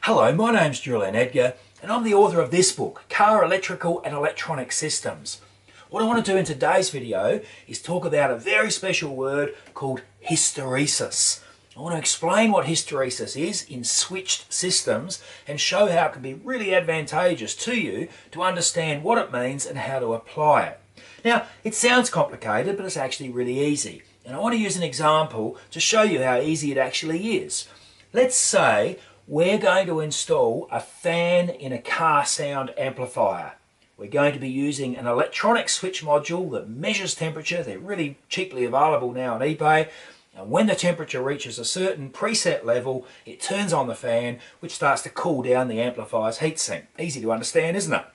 Hello, my name's Julian Edgar and I'm the author of this book, Car Electrical and Electronic Systems. What I want to do in today's video is talk about a very special word called hysteresis. I want to explain what hysteresis is in switched systems and show how it can be really advantageous to you to understand what it means and how to apply it. Now, it sounds complicated, but it's actually really easy. And I want to use an example to show you how easy it actually is. Let's say we're going to install a fan in a car sound amplifier. We're going to be using an electronic switch module that measures temperature. They're really cheaply available now on eBay. And when the temperature reaches a certain preset level, it turns on the fan, which starts to cool down the amplifier's heatsink. Easy to understand, isn't it?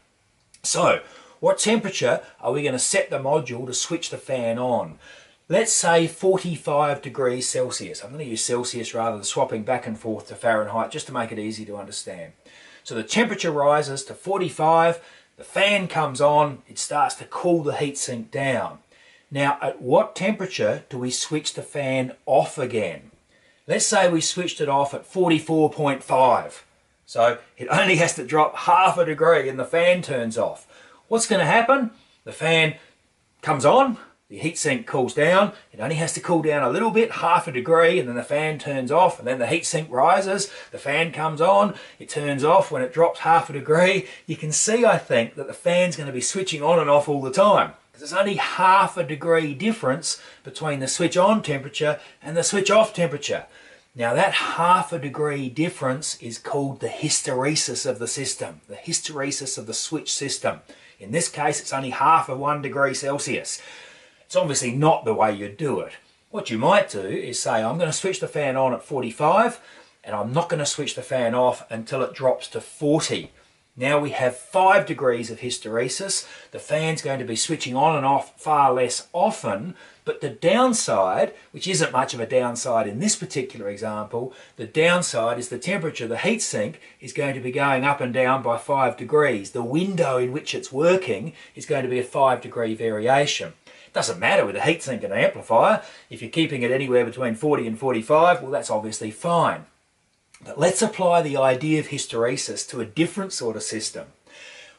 So, what temperature are we going to set the module to switch the fan on? Let's say 45 degrees Celsius. I'm going to use Celsius rather than swapping back and forth to Fahrenheit just to make it easy to understand. So the temperature rises to 45, the fan comes on, it starts to cool the heatsink down. Now, at what temperature do we switch the fan off again? Let's say we switched it off at 44.5. So it only has to drop half a degree and the fan turns off. What's going to happen? The fan comes on, the heatsink cools down, it only has to cool down a little bit, half a degree, and then the fan turns off, and then the heatsink rises, the fan comes on, it turns off when it drops half a degree. You can see, I think, that the fan's going to be switching on and off all the time. There's only half a degree difference between the switch on temperature and the switch off temperature. Now that half a degree difference is called the hysteresis of the system, the hysteresis of the switch system. In this case, it's only half of 1 degree Celsius. It's obviously not the way you do it. What you might do is say, I'm going to switch the fan on at 45 and I'm not going to switch the fan off until it drops to 40. Now we have 5 degrees of hysteresis. The fan's going to be switching on and off far less often, but the downside, which isn't much of a downside in this particular example, the downside is the temperature of the heatsink is going to be going up and down by 5 degrees. The window in which it's working is going to be a 5 degree variation. Doesn't matter with a heatsink and an amplifier. If you're keeping it anywhere between 40 and 45, well, that's obviously fine. But let's apply the idea of hysteresis to a different sort of system.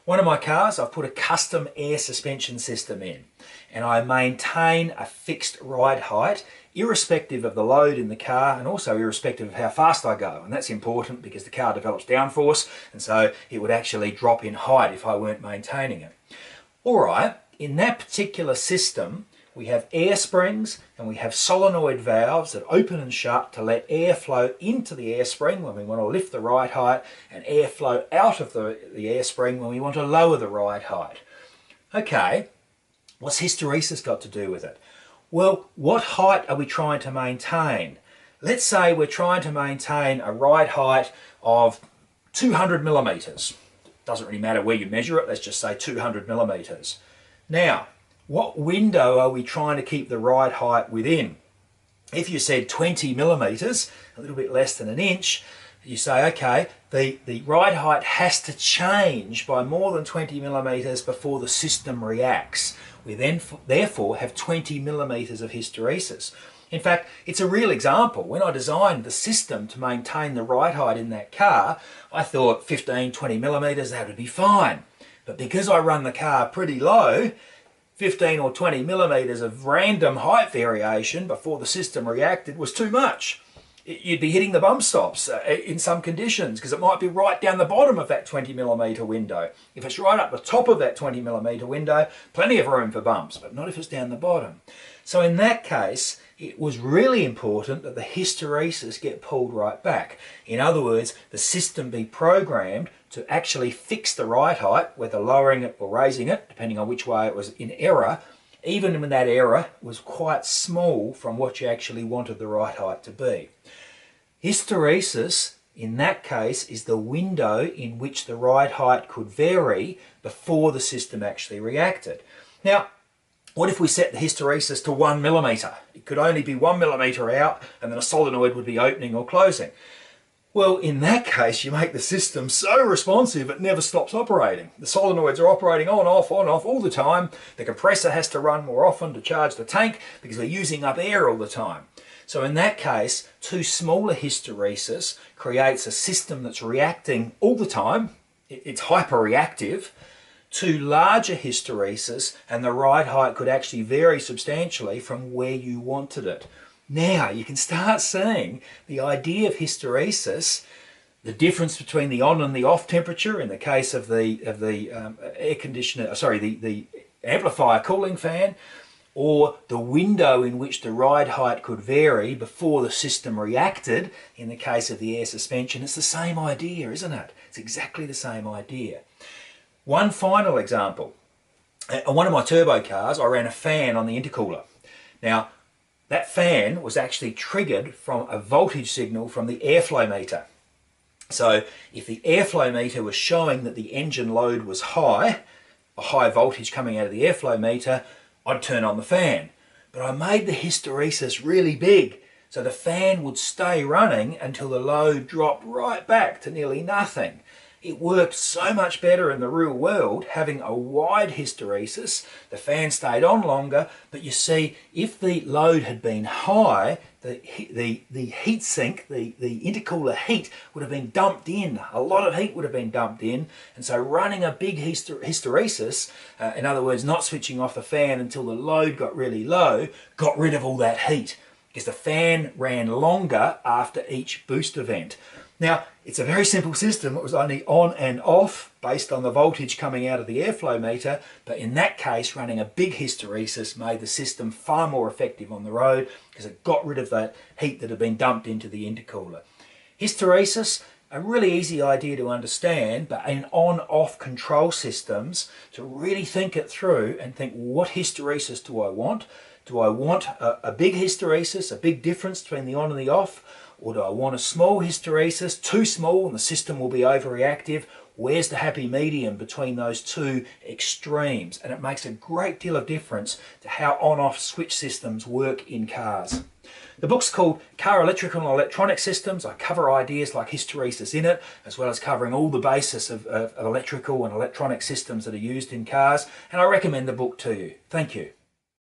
One of my cars, I've put a custom air suspension system in, and I maintain a fixed ride height irrespective of the load in the car and also irrespective of how fast I go. And that's important because the car develops downforce, and so it would actually drop in height if I weren't maintaining it. All right. In that particular system, we have air springs and we have solenoid valves that open and shut to let air flow into the air spring when we want to lift the ride height and air flow out of the air spring when we want to lower the ride height. Okay, what's hysteresis got to do with it? Well, what height are we trying to maintain? Let's say we're trying to maintain a ride height of 200 millimeters. Doesn't really matter where you measure it, let's just say 200 millimeters. Now, what window are we trying to keep the ride height within? If you said 20 millimeters, a little bit less than an inch, you say, okay, the ride height has to change by more than 20 millimeters before the system reacts. We then therefore have 20 millimeters of hysteresis. In fact, it's a real example. When I designed the system to maintain the ride height in that car, I thought 15, 20 millimeters, that would be fine. But because I run the car pretty low, 15 or 20 millimeters of random height variation before the system reacted was too much. You'd be hitting the bump stops in some conditions because it might be right down the bottom of that 20 millimeter window. If it's right up the top of that 20 millimeter window, plenty of room for bumps, but not if it's down the bottom. So in that case, it was really important that the hysteresis get pulled right back. In other words, the system be programmed to actually fix the ride height, whether lowering it or raising it, depending on which way it was in error, even when that error was quite small from what you actually wanted the ride height to be. Hysteresis, in that case, is the window in which the ride height could vary before the system actually reacted. Now, what if we set the hysteresis to 1 millimeter? It could only be 1 millimeter out and then a solenoid would be opening or closing. Well, in that case, you make the system so responsive it never stops operating. The solenoids are operating on, off all the time. The compressor has to run more often to charge the tank because we're using up air all the time. So in that case, too small a hysteresis creates a system that's reacting all the time. It's hyperreactive. Too large a hysteresis and the ride height could actually vary substantially from where you wanted it. Now you can start seeing the idea of hysteresis, the difference between the on and the off temperature in the case of the air conditioner, the amplifier cooling fan, or the window in which the ride height could vary before the system reacted in the case of the air suspension. It's the same idea, isn't it? It's exactly the same idea. One final example. On one of my turbo cars, I ran a fan on the intercooler. Now, that fan was actually triggered from a voltage signal from the airflow meter. So if the airflow meter was showing that the engine load was high, a high voltage coming out of the airflow meter, I'd turn on the fan. But I made the hysteresis really big, so the fan would stay running until the load dropped right back to nearly nothing. It worked so much better in the real world having a wide hysteresis. The fan stayed on longer, but you see, if the load had been high, the heat sink, the intercooler heat would have been dumped in. A lot of heat would have been dumped in, and so running a big hysteresis, in other words, not switching off the fan until the load got really low, got rid of all that heat because the fan ran longer after each boost event. Now, it's a very simple system. It was only on and off based on the voltage coming out of the airflow meter, but in that case, running a big hysteresis made the system far more effective on the road because it got rid of that heat that had been dumped into the intercooler. Hysteresis, a really easy idea to understand, but in on-off control systems, to really think it through and think, what hysteresis do I want? Do I want a big hysteresis, a big difference between the on and the off? Or do I want a small hysteresis, too small and the system will be overreactive? Where's the happy medium between those two extremes? And it makes a great deal of difference to how on-off switch systems work in cars. The book's called Car Electrical and Electronic Systems. I cover ideas like hysteresis in it, as well as covering all the basis of electrical and electronic systems that are used in cars, and I recommend the book to you. Thank you.